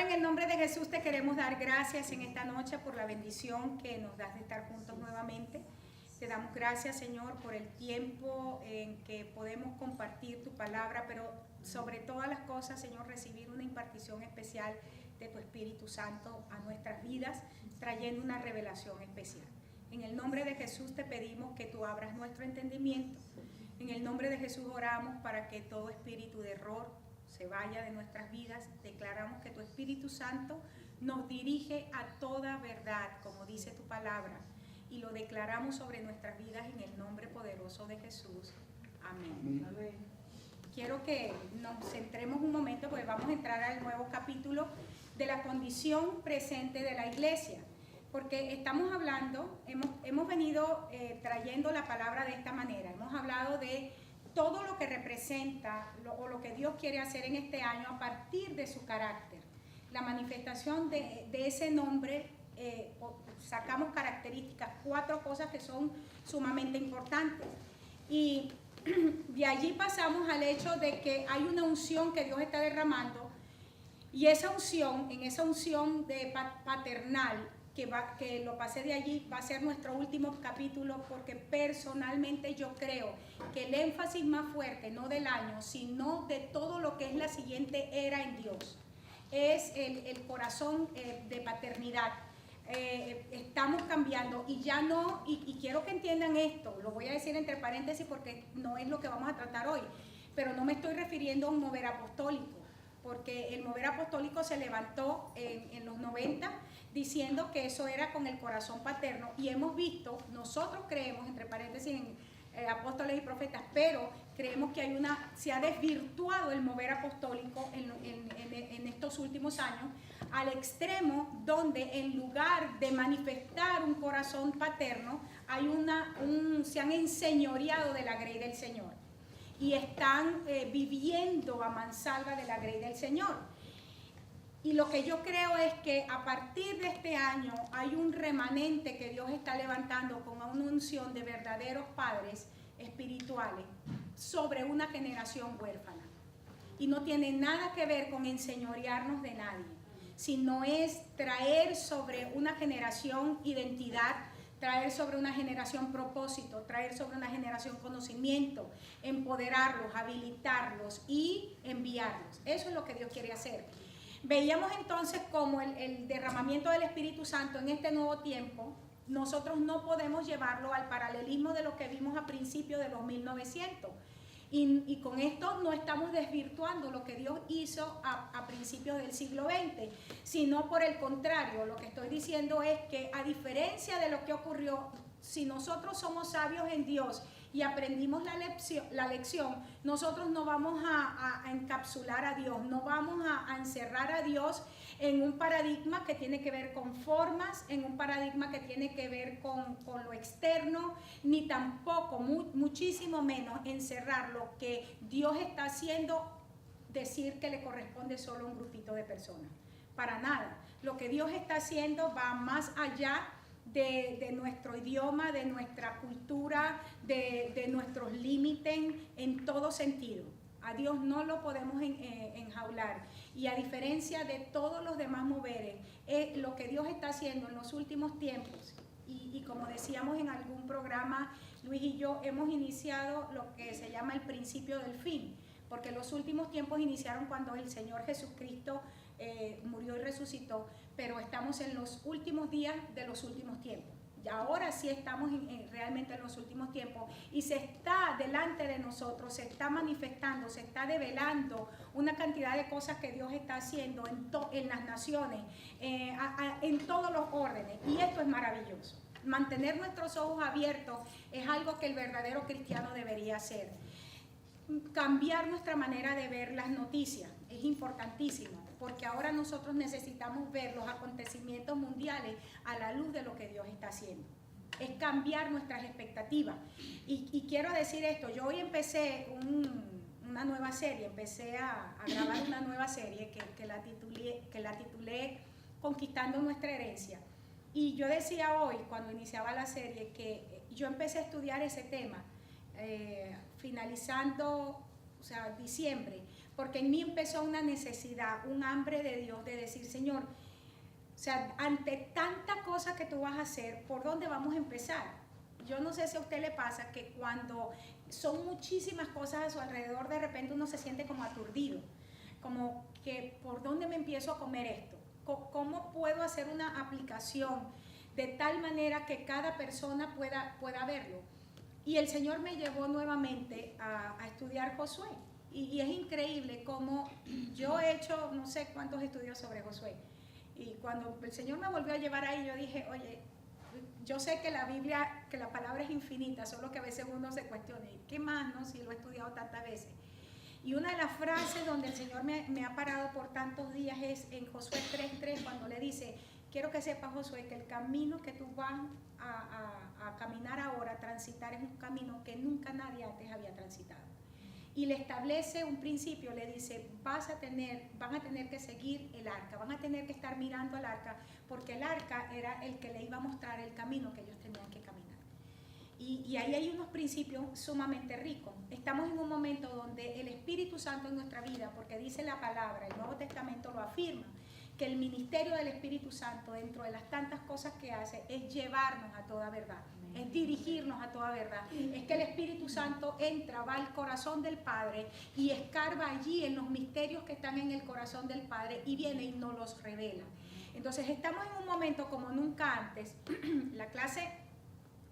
en el nombre de Jesús te queremos dar gracias en esta noche por la bendición que nos das de estar juntos nuevamente. Te damos gracias, Señor, por el tiempo en que podemos compartir tu palabra, pero sobre todas las cosas, Señor, recibir una impartición especial de tu Espíritu Santo a nuestras vidas, trayendo una revelación especial. En el nombre de Jesús te pedimos que tú abras nuestro entendimiento. En el nombre de Jesús oramos para que todo espíritu de error se vaya de nuestras vidas. Declaramos que tu Espíritu Santo nos dirige a toda verdad, como dice tu palabra, y lo declaramos sobre nuestras vidas en el nombre poderoso de Jesús. Amén. Amén. Quiero que nos centremos un momento, porque vamos a entrar al nuevo capítulo de la condición presente de la iglesia, porque estamos hablando, hemos venido trayendo la palabra de esta manera. Hemos hablado de todo lo que representa o lo que Dios quiere hacer en este año a partir de su carácter. La manifestación de ese nombre, sacamos características, 4 cosas que son sumamente importantes. Y de allí pasamos al hecho de que hay una unción que Dios está derramando, y esa unción, en esa unción de paternal, que lo pasé de allí, va a ser nuestro último capítulo, porque personalmente yo creo que el énfasis más fuerte, no del año, sino de todo lo que es la siguiente era en Dios, es el corazón de paternidad. Estamos cambiando y ya no, y quiero que entiendan esto, lo voy a decir entre paréntesis porque no es lo que vamos a tratar hoy, pero no me estoy refiriendo a un mover apostólico, porque el mover apostólico se levantó en los 90 diciendo que eso era con el corazón paterno, y hemos visto, nosotros creemos, entre paréntesis, en apóstoles y profetas, pero creemos que se ha desvirtuado el mover apostólico en estos últimos años, al extremo donde en lugar de manifestar un corazón paterno, se han enseñoreado de la grey del Señor y están viviendo a mansalva de la grey del Señor. Y lo que yo creo es que a partir de este año hay un remanente que Dios está levantando con una unción de verdaderos padres espirituales sobre una generación huérfana. Y no tiene nada que ver con enseñorearnos de nadie, sino es traer sobre una generación identidad, traer sobre una generación propósito, traer sobre una generación conocimiento, empoderarlos, habilitarlos y enviarlos. Eso es lo que Dios quiere hacer. Veíamos entonces como el derramamiento del Espíritu Santo en este nuevo tiempo, nosotros no podemos llevarlo al paralelismo de lo que vimos a principios de los 1900. Y con esto no estamos desvirtuando lo que Dios hizo a principios del siglo XX, sino por el contrario, lo que estoy diciendo es que a diferencia de lo que ocurrió, si nosotros somos sabios en Dios y aprendimos la lección, nosotros no vamos a encapsular a Dios, no vamos a encerrar a Dios en un paradigma que tiene que ver con formas, en un paradigma que tiene que ver con lo externo, ni tampoco, muchísimo menos, encerrar lo que Dios está haciendo, decir que le corresponde solo a un grupito de personas. Para nada. Lo que Dios está haciendo va más allá de nuestro idioma, de nuestra cultura, de nuestros límites en todo sentido. A Dios no lo podemos enjaular. Y a diferencia de todos los demás moveres, lo que Dios está haciendo en los últimos tiempos, y como decíamos en algún programa, Luis y yo hemos iniciado lo que se llama el principio del fin, porque los últimos tiempos iniciaron cuando el Señor Jesucristo murió y resucitó, pero estamos en los últimos días de los últimos tiempos. Y ahora sí estamos realmente en los últimos tiempos, y se está delante de nosotros, se está manifestando, se está develando una cantidad de cosas que Dios está haciendo en las naciones, en todos los órdenes, y esto es maravilloso. Mantener nuestros ojos abiertos es algo que el verdadero cristiano debería hacer. Cambiar nuestra manera de ver las noticias es importantísimo, porque ahora nosotros necesitamos ver los acontecimientos mundiales a la luz de lo que Dios está haciendo. Es cambiar nuestras expectativas. Y quiero decir esto, yo hoy empecé una nueva serie, empecé a grabar una nueva serie que la titulé Conquistando Nuestra Herencia. Y yo decía hoy, cuando iniciaba la serie, que yo empecé a estudiar ese tema finalizando, o sea, diciembre, porque en mí empezó una necesidad, un hambre de Dios, de decir, Señor, o sea, ante tanta cosa que tú vas a hacer, ¿por dónde vamos a empezar? Yo no sé si a usted le pasa que cuando son muchísimas cosas a su alrededor, de repente uno se siente como aturdido, como que ¿por dónde me empiezo a comer esto? ¿Cómo puedo hacer una aplicación de tal manera que cada persona pueda verlo? Y el Señor me llevó nuevamente a estudiar Josué. Y es increíble cómo yo he hecho no sé cuántos estudios sobre Josué. Y cuando el Señor me volvió a llevar ahí, yo dije, oye, yo sé que la Biblia, que la palabra es infinita, solo que a veces uno se cuestiona, ¿qué más, no? Si lo he estudiado tantas veces. Y una de las frases donde el Señor me ha parado por tantos días es en Josué 3:3, cuando le dice, quiero que sepas, Josué, que el camino que tú vas a caminar ahora, a transitar, es un camino que nunca nadie antes había transitado. Y le establece un principio, le dice, van a tener que seguir el arca, van a tener que estar mirando al arca, porque el arca era el que le iba a mostrar el camino que ellos tenían que caminar. Y ahí hay unos principios sumamente ricos. Estamos en un momento donde el Espíritu Santo en nuestra vida, porque dice la palabra, el Nuevo Testamento lo afirma, que el ministerio del Espíritu Santo, dentro de las tantas cosas que hace, es llevarnos a toda verdad, es dirigirnos a toda verdad. Es que el Espíritu Santo entra, va al corazón del Padre y escarba allí en los misterios que están en el corazón del Padre y viene y nos los revela. Entonces estamos en un momento como nunca antes. La clase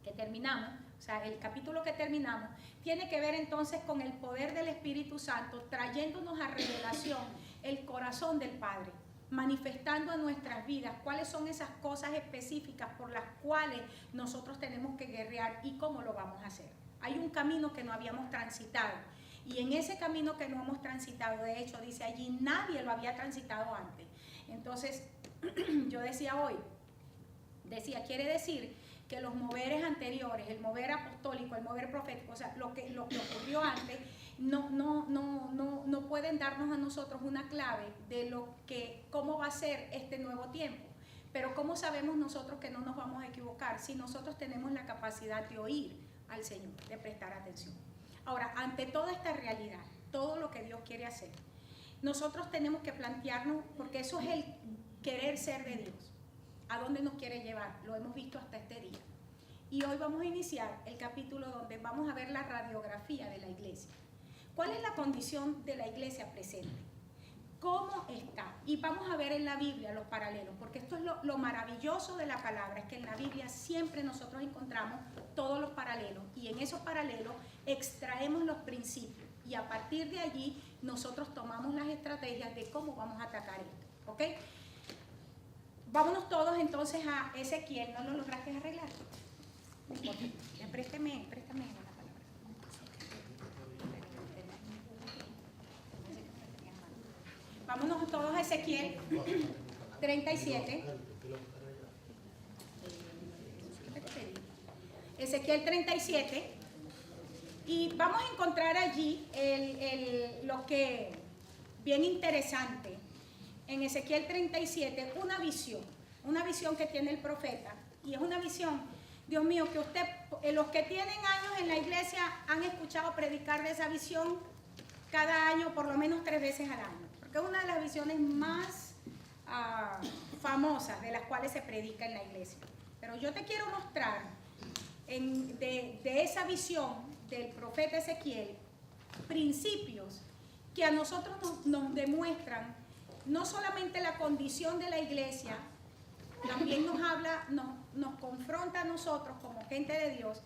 que terminamos, o sea, el capítulo que terminamos, tiene que ver entonces con el poder del Espíritu Santo trayéndonos a revelación el corazón del Padre, manifestando en nuestras vidas cuáles son esas cosas específicas por las cuales nosotros tenemos que guerrear y cómo lo vamos a hacer. Hay un camino que no habíamos transitado y en ese camino que no hemos transitado, de hecho dice allí, nadie lo había transitado antes. Entonces yo decía hoy, quiere decir que los moveres anteriores, el mover apostólico, el mover profético, o sea, lo que ocurrió antes, no pueden darnos a nosotros una clave de cómo va a ser este nuevo tiempo. Pero ¿cómo sabemos nosotros que no nos vamos a equivocar? Si nosotros tenemos la capacidad de oír al Señor, de prestar atención. Ahora, ante toda esta realidad, todo lo que Dios quiere hacer, nosotros tenemos que plantearnos, porque eso es el querer ser de Dios. ¿A dónde nos quiere llevar? Lo hemos visto hasta este día. Y hoy vamos a iniciar el capítulo donde vamos a ver la radiografía de la iglesia. ¿Cuál es la condición de la iglesia presente? ¿Cómo está? Y vamos a ver en la Biblia los paralelos, porque esto es lo maravilloso de la palabra, es que en la Biblia siempre nosotros encontramos todos los paralelos y en esos paralelos extraemos los principios y a partir de allí nosotros tomamos las estrategias de cómo vamos a atacar esto, ¿ok? Vámonos todos entonces a Ezequiel. ¿No lo lograste arreglar? Préstame la palabra. Vámonos todos a Ezequiel 37. Ezequiel 37. Y vamos a encontrar allí lo que, bien interesante, en Ezequiel 37, una visión que tiene el profeta. Y es una visión, Dios mío, que los que tienen años en la iglesia han escuchado predicar de esa visión cada año, por lo menos 3 veces al año. Porque es una de las visiones más famosas de las cuales se predica en la iglesia. Pero yo te quiero mostrar de esa visión del profeta Ezequiel principios que a nosotros nos demuestran no solamente la condición de la iglesia, también nos confronta a nosotros como gente de Dios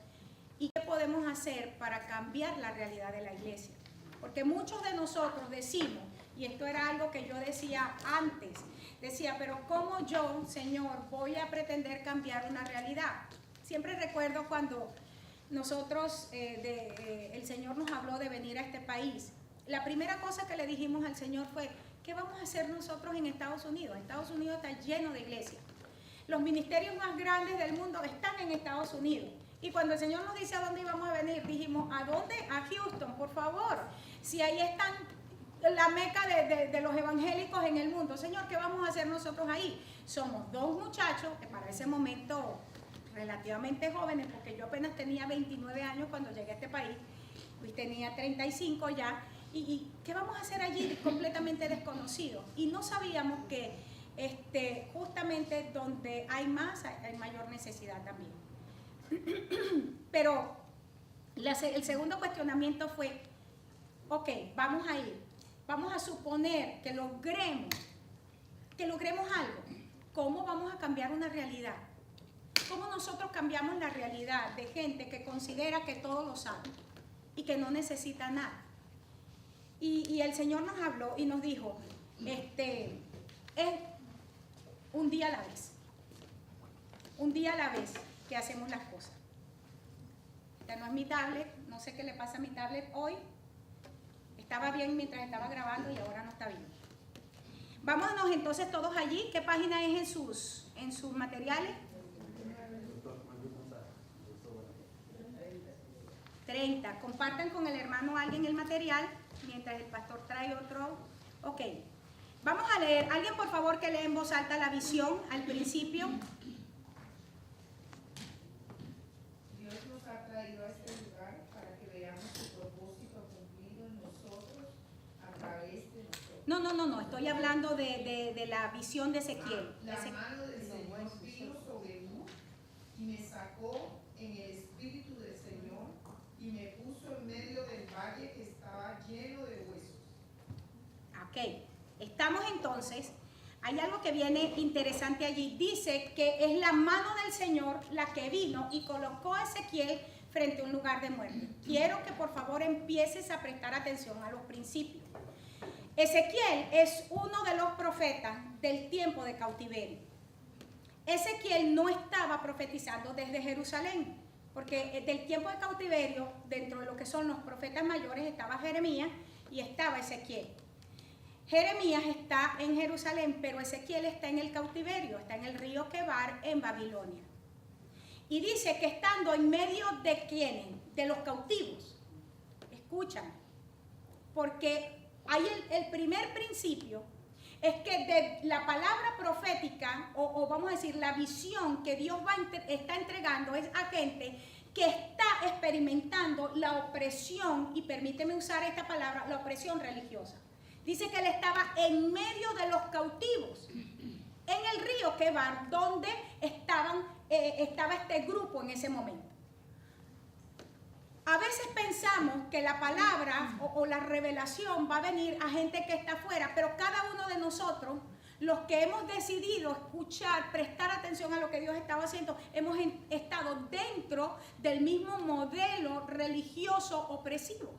y qué podemos hacer para cambiar la realidad de la iglesia. Porque muchos de nosotros decimos, y esto era algo que yo decía antes, pero ¿cómo yo, Señor, voy a pretender cambiar una realidad? Siempre recuerdo cuando nosotros, el Señor nos habló de venir a este país. La primera cosa que le dijimos al Señor fue, ¿qué vamos a hacer nosotros en Estados Unidos? Estados Unidos está lleno de iglesias. Los ministerios más grandes del mundo están en Estados Unidos. Y cuando el Señor nos dice a dónde íbamos a venir, dijimos, ¿a dónde? A Houston, por favor. Si ahí están la meca de los evangélicos en el mundo. Señor, ¿qué vamos a hacer nosotros ahí? Somos 2 muchachos, que para ese momento relativamente jóvenes, porque yo apenas tenía 29 años cuando llegué a este país, y tenía 35 ya. ¿Y qué vamos a hacer allí completamente desconocidos? Y no sabíamos que justamente donde hay más, hay mayor necesidad también. Pero el segundo cuestionamiento fue, ok, vamos a ir, vamos a suponer que logremos algo. ¿Cómo vamos a cambiar una realidad? ¿Cómo nosotros cambiamos la realidad de gente que considera que todo lo sabe y que no necesita nada? Y el Señor nos habló y nos dijo, es un día a la vez. Un día a la vez que hacemos las cosas. Esta no es mi tablet, no sé qué le pasa a mi tablet hoy. Estaba bien mientras estaba grabando y ahora no está bien. Vámonos entonces todos allí. ¿Qué página es en sus materiales? 30. Compartan con el hermano alguien el material mientras el pastor trae otro. Ok. Vamos a leer. Alguien por favor que lea en voz alta la visión al principio. Dios nos ha traído a este lugar para que veamos su propósito cumplido en nosotros a través de nosotros. No. Estoy hablando de la visión de Ezequiel. La mano del Señor vino sobre mí y me sacó en el espíritu del Señor y me puso en medio del valle que estaba lleno de huesos. Ok. Estamos entonces, hay algo que viene interesante allí. Dice que es la mano del Señor la que vino y colocó a Ezequiel frente a un lugar de muerte. Quiero que por favor empieces a prestar atención a los principios. Ezequiel es uno de los profetas del tiempo de cautiverio. Ezequiel no estaba profetizando desde Jerusalén, porque del tiempo de cautiverio, dentro de lo que son los profetas mayores, estaba Jeremías y estaba Ezequiel. Jeremías está en Jerusalén, pero Ezequiel está en el cautiverio, está en el río Quebar en Babilonia. Y dice que estando en medio de ¿quiénes? De los cautivos. Escuchan, porque hay el primer principio, es que de la palabra profética, o vamos a decir, la visión que Dios está entregando es a gente que está experimentando la opresión, y permíteme usar esta palabra, la opresión religiosa. Dice que él estaba en medio de los cautivos, en el río Quebar, donde estaba este grupo en ese momento. A veces pensamos que la palabra o la revelación va a venir a gente que está afuera, pero cada uno de nosotros, los que hemos decidido escuchar, prestar atención a lo que Dios estaba haciendo, hemos estado dentro del mismo modelo religioso opresivo.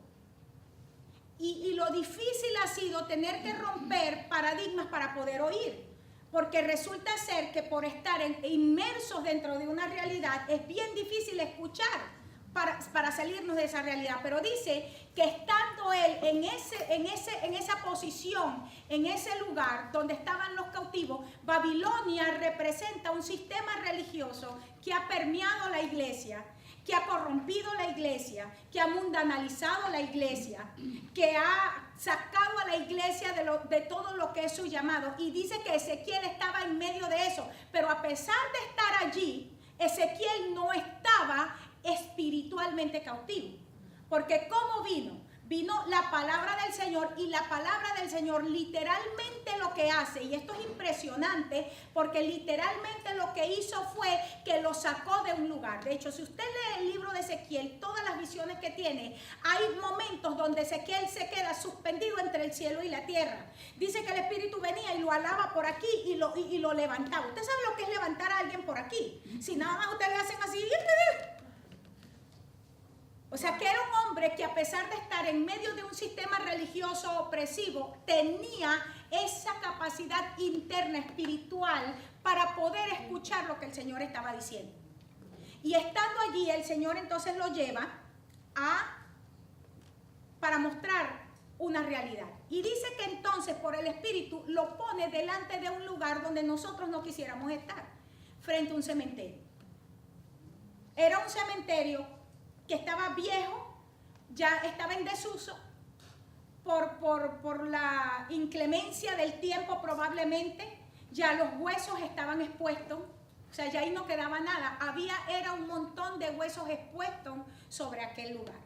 Y lo difícil ha sido tener que romper paradigmas para poder oír. Porque resulta ser que por estar inmersos dentro de una realidad es bien difícil escuchar para salirnos de esa realidad. Pero dice que estando él en esa posición, en ese lugar donde estaban los cautivos, Babilonia representa un sistema religioso que ha permeado la iglesia, que ha corrompido la iglesia, que ha mundanalizado la iglesia, que ha sacado a la iglesia de todo lo que es su llamado. Y dice que Ezequiel estaba en medio de eso, pero a pesar de estar allí, Ezequiel no estaba espiritualmente cautivo. Porque ¿cómo vino? Vino la palabra del Señor, y la palabra del Señor literalmente lo que hace, y esto es impresionante, porque literalmente lo que hizo fue que lo sacó de un lugar. De hecho, si usted lee el libro de Ezequiel, todas las visiones que tiene, hay momentos donde Ezequiel se queda suspendido entre el cielo y la tierra. Dice que el Espíritu venía y lo alaba por aquí y lo levantaba. ¿Usted sabe lo que es levantar a alguien por aquí? Si nada más ustedes le hacen así, o sea, que era un hombre que, a pesar de estar en medio de un sistema religioso opresivo, tenía esa capacidad interna espiritual para poder escuchar lo que el Señor estaba diciendo. Y estando allí, el Señor entonces lo lleva para mostrar una realidad. Y dice que entonces por el Espíritu lo pone delante de un lugar donde nosotros no quisiéramos estar, frente a un cementerio. Era un cementerio que estaba viejo, ya estaba en desuso por la inclemencia del tiempo probablemente, ya los huesos estaban expuestos, o sea, ya ahí no quedaba nada, era un montón de huesos expuestos sobre aquel lugar.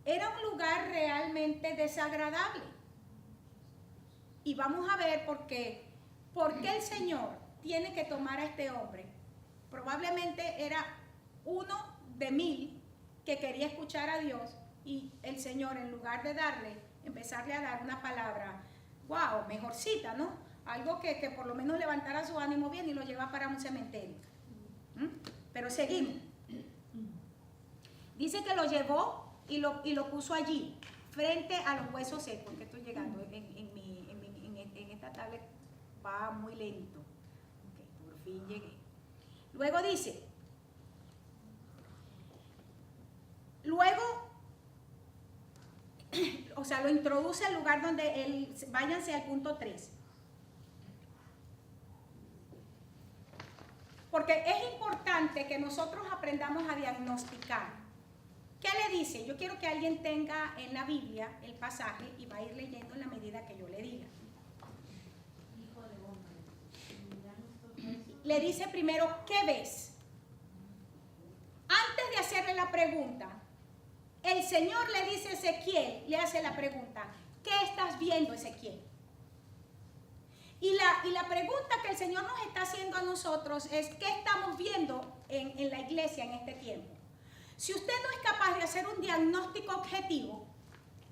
era un lugar realmente desagradable. Y vamos a ver por qué el Señor tiene que tomar a este hombre. Probablemente era uno de 1000 que quería escuchar a Dios, y el Señor, en lugar de empezarle a dar una palabra, wow, mejorcita, ¿no? Algo que por lo menos levantara su ánimo bien, y lo lleva para un cementerio. Pero seguimos. Dice que lo llevó y lo puso allí, frente a los huesos secos, que estoy llegando, en esta tablet va muy lento. Okay, por fin llegué. Luego dice, o sea, lo introduce al lugar donde él, váyanse al punto 3. Porque es importante que nosotros aprendamos a diagnosticar. ¿Qué le dice? Yo quiero que alguien tenga en la Biblia el pasaje y va a ir leyendo en la medida que yo le diga. Le dice primero, ¿qué ves? Antes de hacerle la pregunta, el Señor le dice a Ezequiel, le hace la pregunta, ¿qué estás viendo, Ezequiel? Y la pregunta que el Señor nos está haciendo a nosotros es, ¿qué estamos viendo en la iglesia en este tiempo? Si usted no es capaz de hacer un diagnóstico objetivo,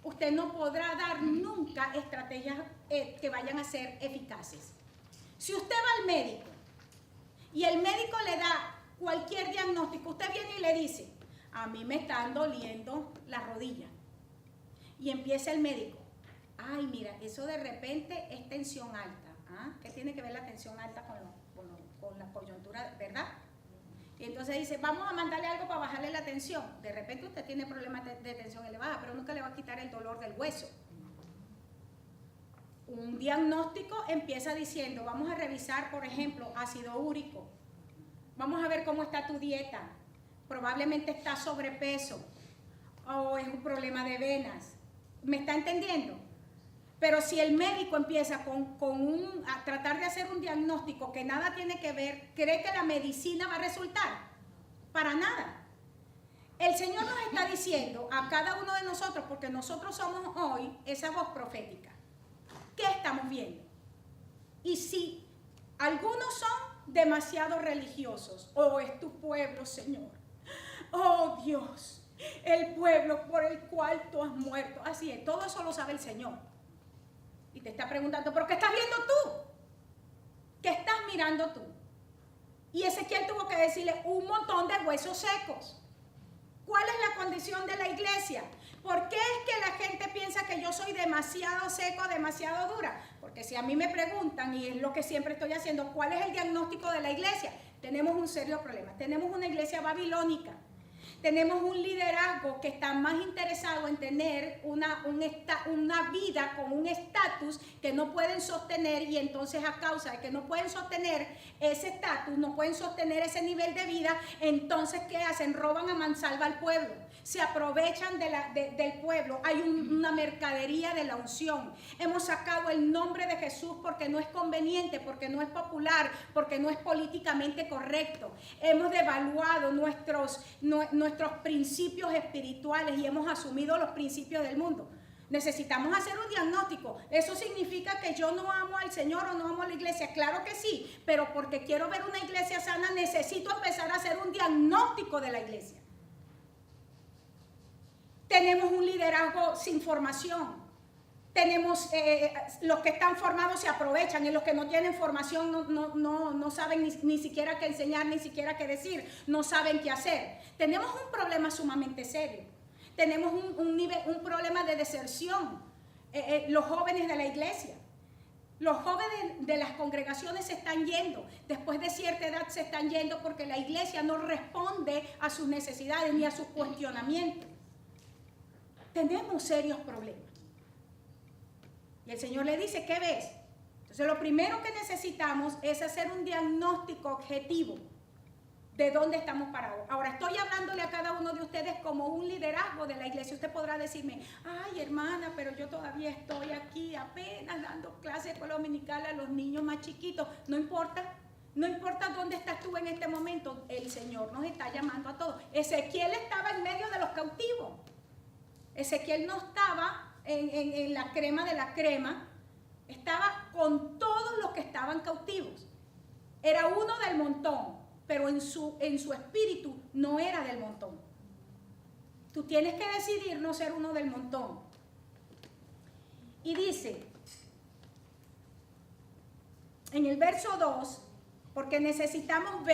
usted no podrá dar nunca estrategias que vayan a ser eficaces. Si usted va al médico y el médico le da cualquier diagnóstico, usted viene y le dice, a mí me están doliendo las rodillas. Y empieza el médico, ay, mira, eso de repente es tensión alta. ¿Ah? ¿Qué tiene que ver la tensión alta con la coyuntura, verdad? Y entonces dice, vamos a mandarle algo para bajarle la tensión. De repente usted tiene problemas de tensión elevada, pero nunca le va a quitar el dolor del hueso. Un diagnóstico empieza diciendo, vamos a revisar, por ejemplo, ácido úrico. Vamos a ver cómo está tu dieta. Probablemente está sobrepeso o es un problema de venas. ¿Me está entendiendo? Pero si el médico empieza a tratar de hacer un diagnóstico que nada tiene que ver, ¿cree que la medicina va a resultar? Para nada. El Señor nos está diciendo a cada uno de nosotros, porque nosotros somos hoy esa voz profética, ¿qué estamos viendo? Y si algunos son demasiado religiosos, oh, es tu pueblo, Señor. Oh, Dios, el pueblo por el cual tú has muerto. Así es, todo eso lo sabe el Señor. Y te está preguntando, ¿pero qué estás viendo tú? ¿Qué estás mirando tú? Y Ezequiel tuvo que decirle un montón de huesos secos. ¿Cuál es la condición de la iglesia? ¿Por qué es que la gente piensa que yo soy demasiado seco, demasiado dura? Porque si a mí me preguntan, y es lo que siempre estoy haciendo, ¿cuál es el diagnóstico de la iglesia? Tenemos un serio problema. Tenemos una iglesia babilónica. Tenemos un liderazgo que está más interesado en tener una vida con un estatus que no pueden sostener, y entonces a causa de que no pueden sostener ese estatus, no pueden sostener ese nivel de vida, entonces ¿qué hacen? Roban a mansalva al pueblo, se aprovechan del pueblo. Hay una mercadería de la unción. Hemos sacado el nombre de Jesús porque no es conveniente, porque no es popular, porque no es políticamente correcto. Hemos devaluado nuestros principios espirituales y hemos asumido los principios del mundo. Necesitamos hacer un diagnóstico. ¿Eso significa que yo no amo al Señor o no amo a la iglesia? Claro que sí, pero porque quiero ver una iglesia sana, necesito empezar a hacer un diagnóstico de la iglesia. Tenemos un liderazgo sin formación. Tenemos, los que están formados se aprovechan, y los que no tienen formación no saben ni siquiera qué enseñar, ni siquiera qué decir, no saben qué hacer. Tenemos un problema sumamente serio. Tenemos un problema de deserción. Los jóvenes de la iglesia, los jóvenes de las congregaciones se están yendo. Después de cierta edad se están yendo porque la iglesia no responde a sus necesidades ni a sus cuestionamientos. Tenemos serios problemas. Y el Señor le dice, ¿qué ves? Entonces lo primero que necesitamos es hacer un diagnóstico objetivo de dónde estamos parados. Ahora estoy hablándole a cada uno de ustedes como un liderazgo de la iglesia. Usted podrá decirme, ay hermana, pero yo todavía estoy aquí apenas dando clases con la dominical a los niños más chiquitos. No importa. No importa dónde estás tú en este momento, el Señor nos está llamando a todos. Ezequiel estaba en medio de los cautivos. Ezequiel no estaba en la crema de la crema, estaba con todos los que estaban cautivos. Era uno del montón, pero en su espíritu no era del montón. Tú tienes que decidir no ser uno del montón. Y dice, en el verso 2, porque necesitamos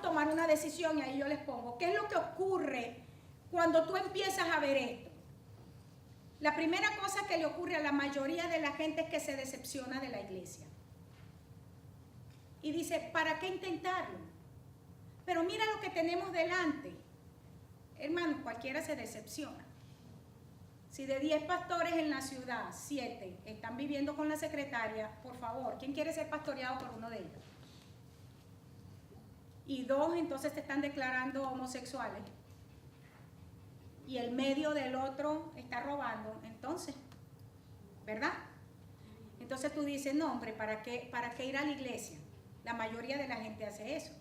tomar una decisión, y ahí yo les pongo, ¿qué es lo que ocurre cuando tú empiezas a ver esto? La primera cosa que le ocurre a la mayoría de la gente es que se decepciona de la iglesia. Y dice, ¿para qué intentarlo? Pero mira lo que tenemos delante. Hermanos, cualquiera se decepciona. Si de 10 pastores en la ciudad, 7 están viviendo con la secretaria, por favor, ¿quién quiere ser pastoreado por uno de ellos? Y 2 entonces te están declarando homosexuales. Y el medio del otro está robando, entonces, ¿verdad? Entonces tú dices, no hombre, ¿para qué ir a la iglesia? La mayoría de la gente hace eso.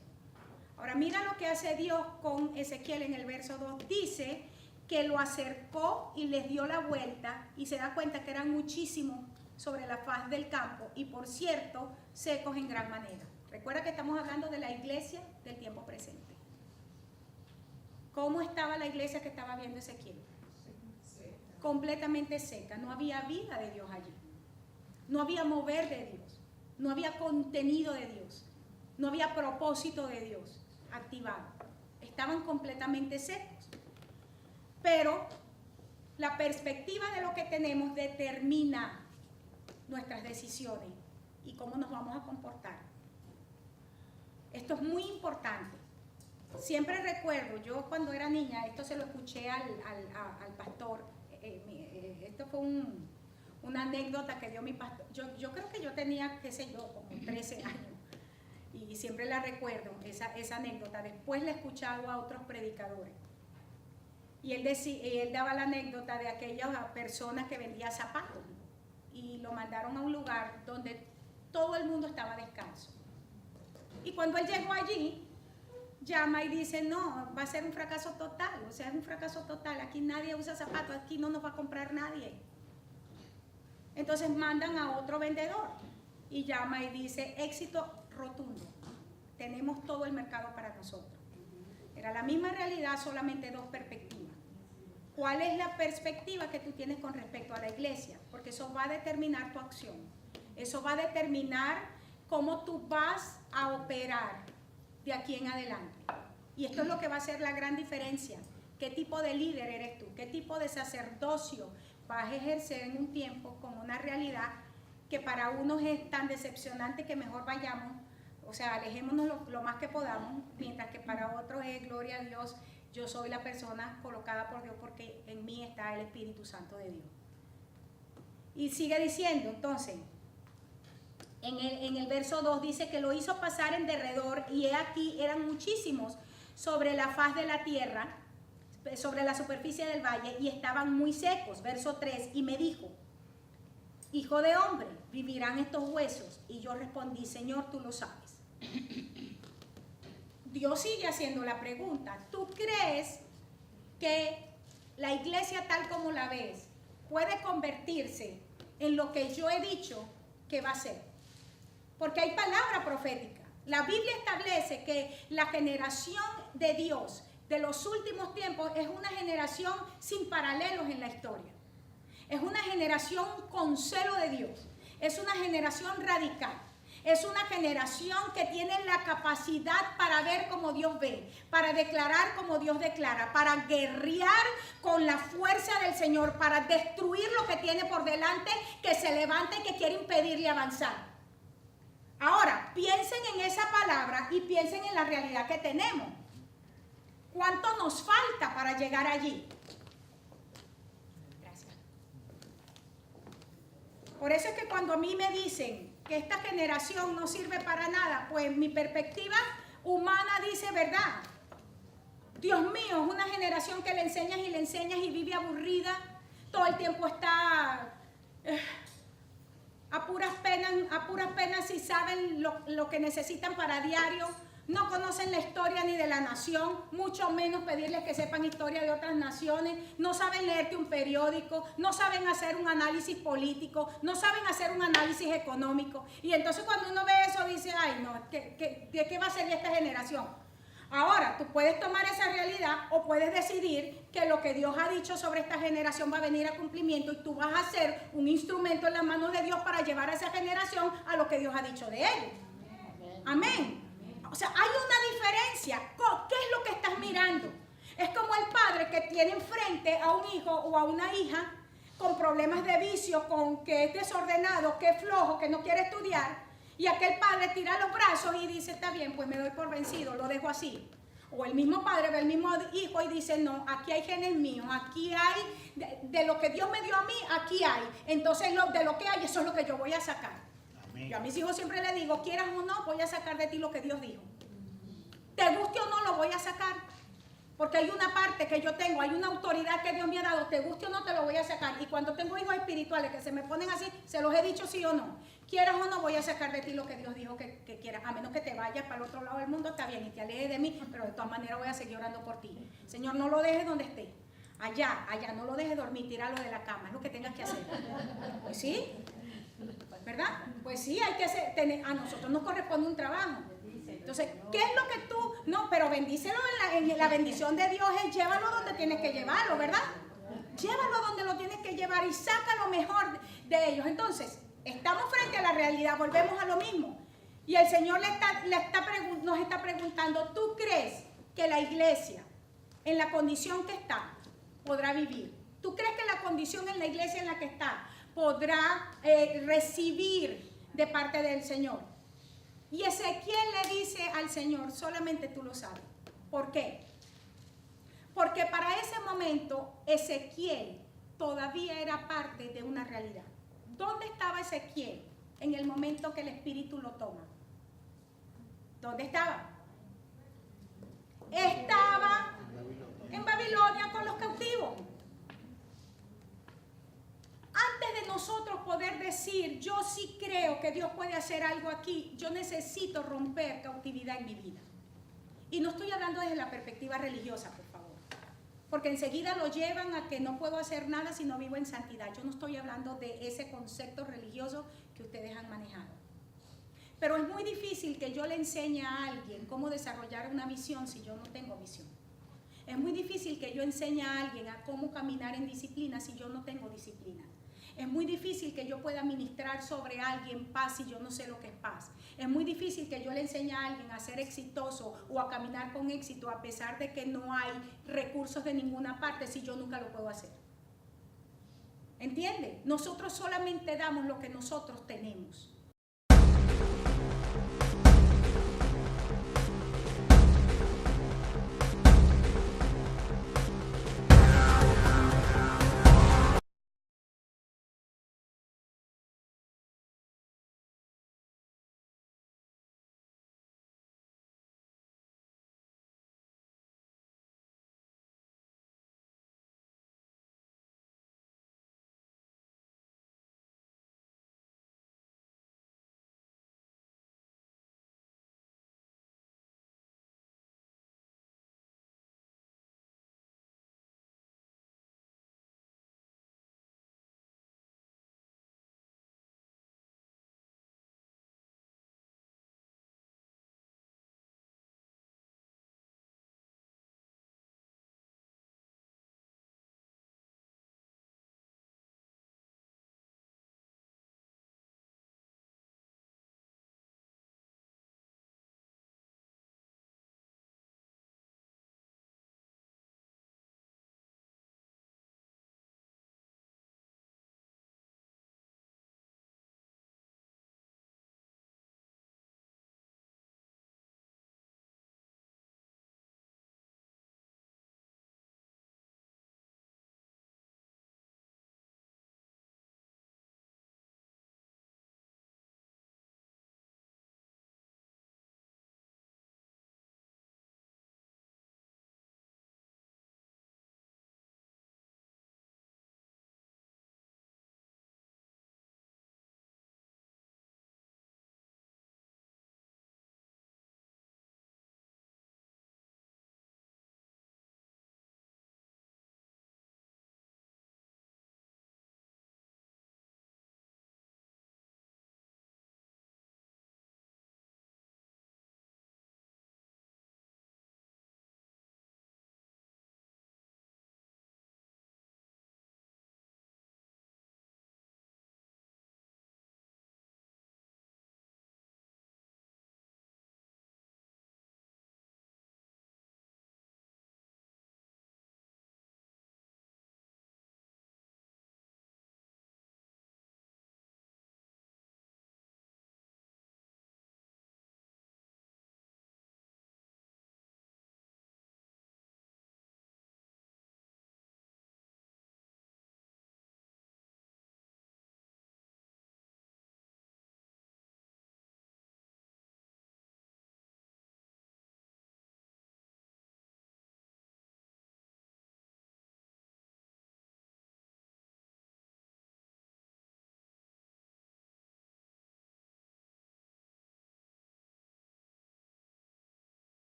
Ahora mira lo que hace Dios con Ezequiel en el verso 2. Dice que lo acercó y les dio la vuelta y se da cuenta que eran muchísimos sobre la faz del campo y por cierto, secos en gran manera. Recuerda que estamos hablando de la iglesia del tiempo presente. ¿Cómo estaba la iglesia que estaba viendo Ezequiel? Completamente seca. No había vida de Dios allí. No había mover de Dios. No había contenido de Dios. No había propósito de Dios activado. Estaban completamente secos. Pero la perspectiva de lo que tenemos determina nuestras decisiones y cómo nos vamos a comportar. Esto es muy importante. Siempre recuerdo, yo cuando era niña, esto se lo escuché al pastor, esto fue una anécdota que dio mi pastor. Yo creo que yo tenía, qué sé yo, como 13 años. Y siempre la recuerdo, esa anécdota. Después la he escuchado a otros predicadores. Y él daba la anécdota de aquellas personas que vendían zapatos. Y lo mandaron a un lugar donde todo el mundo estaba descalzo. Y cuando él llegó allí, llama y dice, no, va a ser un fracaso total. O sea, es un fracaso total. Aquí nadie usa zapatos, aquí no nos va a comprar nadie. Entonces mandan a otro vendedor y llama y dice, éxito rotundo. Tenemos todo el mercado para nosotros. Era la misma realidad, solamente 2 perspectivas. ¿Cuál es la perspectiva que tú tienes con respecto a la iglesia? Porque eso va a determinar tu acción. Eso va a determinar cómo tú vas a operar de aquí en adelante. Y esto es lo que va a ser la gran diferencia. ¿Qué tipo de líder eres tú? ¿Qué tipo de sacerdocio vas a ejercer en un tiempo con una realidad que para unos es tan decepcionante que mejor vayamos, o sea, alejémonos lo más que podamos, mientras que para otros es gloria a Dios, yo soy la persona colocada por Dios porque en mí está el Espíritu Santo de Dios. Y sigue diciendo, entonces, en el verso 2 dice que lo hizo pasar en derredor y he aquí eran muchísimos sobre la faz de la tierra, sobre la superficie del valle y estaban muy secos. Verso 3, y me dijo, hijo de hombre, ¿vivirán estos huesos? Y yo respondí, Señor, tú lo sabes. Dios sigue haciendo la pregunta, ¿tú crees que la iglesia tal como la ves puede convertirse en lo que yo he dicho que va a ser? Porque hay palabra profética. La Biblia establece que la generación de Dios de los últimos tiempos es una generación sin paralelos en la historia. Es una generación con celo de Dios. Es una generación radical. Es una generación que tiene la capacidad para ver como Dios ve, para declarar como Dios declara, para guerrear con la fuerza del Señor, para destruir lo que tiene por delante, que se levanta y que quiere impedirle avanzar. Ahora, piensen en esa palabra y piensen en la realidad que tenemos. ¿Cuánto nos falta para llegar allí? Gracias. Por eso es que cuando a mí me dicen que esta generación no sirve para nada, pues mi perspectiva humana dice verdad. Dios mío, es una generación que le enseñas y vive aburrida, todo el tiempo está a puras penas si saben lo que necesitan para diario, no conocen la historia ni de la nación, mucho menos pedirles que sepan historia de otras naciones, no saben leerte un periódico, no saben hacer un análisis político, no saben hacer un análisis económico. Y entonces cuando uno ve eso dice, ay no, ¿de qué va a ser esta generación? Ahora, tú puedes tomar esa realidad o puedes decidir que lo que Dios ha dicho sobre esta generación va a venir a cumplimiento y tú vas a ser un instrumento en las manos de Dios para llevar a esa generación a lo que Dios ha dicho de ellos. Amén. O sea, hay una diferencia. ¿Qué es lo que estás mirando? Es como el padre que tiene enfrente a un hijo o a una hija con problemas de vicio, con que es desordenado, que es flojo, que no quiere estudiar. Y aquel padre tira los brazos y dice, está bien, pues me doy por vencido, lo dejo así. O el mismo padre ve al mismo hijo y dice, no, aquí hay genes míos, aquí hay, de lo que Dios me dio a mí, aquí hay. Entonces de lo que hay, eso es lo que yo voy a sacar. Amén. Yo a mis hijos siempre les digo, quieras o no, voy a sacar de ti lo que Dios dijo. Te guste o no, lo voy a sacar. Porque hay una parte que yo tengo, hay una autoridad que Dios me ha dado, te guste o no, te lo voy a sacar. Y cuando tengo hijos espirituales que se me ponen así, se los he dicho sí o no. Quieras o no, voy a sacar de ti lo que Dios dijo que quieras. A menos que te vayas para el otro lado del mundo, está bien, y te alejes de mí, pero de todas maneras voy a seguir orando por ti. Señor, no lo dejes donde esté. Allá, no lo dejes dormir, tíralo de la cama, es lo que tengas que hacer. Pues sí, ¿verdad? Pues sí, hay que hacer, a nosotros nos corresponde un trabajo. Entonces, ¿qué es lo que tú? No, pero bendícelo en la bendición de Dios es llévalo donde tienes que llevarlo, ¿verdad? Llévalo donde lo tienes que llevar y saca lo mejor de ellos. Entonces, estamos frente a la realidad, volvemos a lo mismo. Y el Señor nos está preguntando, ¿tú crees que la iglesia, en la condición que está, podrá vivir? ¿Tú crees que la condición en la iglesia en la que está podrá recibir de parte del Señor? Y Ezequiel le dice al Señor, solamente tú lo sabes. ¿Por qué? Porque para ese momento Ezequiel todavía era parte de una realidad. ¿Dónde estaba Ezequiel en el momento que el Espíritu lo toma? ¿Dónde estaba? Estaba en Babilonia con los cautivos. Antes de nosotros poder decir, yo sí creo que Dios puede hacer algo aquí, yo necesito romper cautividad en mi vida. Y no estoy hablando desde la perspectiva religiosa, por favor. Porque enseguida lo llevan a que no puedo hacer nada si no vivo en santidad. Yo no estoy hablando de ese concepto religioso que ustedes han manejado. Pero es muy difícil que yo le enseñe a alguien cómo desarrollar una visión si yo no tengo visión. Es muy difícil que yo enseñe a alguien a cómo caminar en disciplina si yo no tengo disciplina. Es muy difícil que yo pueda ministrar sobre alguien paz si yo no sé lo que es paz. Es muy difícil que yo le enseñe a alguien a ser exitoso o a caminar con éxito a pesar de que no hay recursos de ninguna parte si yo nunca lo puedo hacer. ¿Entiende? Nosotros solamente damos lo que nosotros tenemos.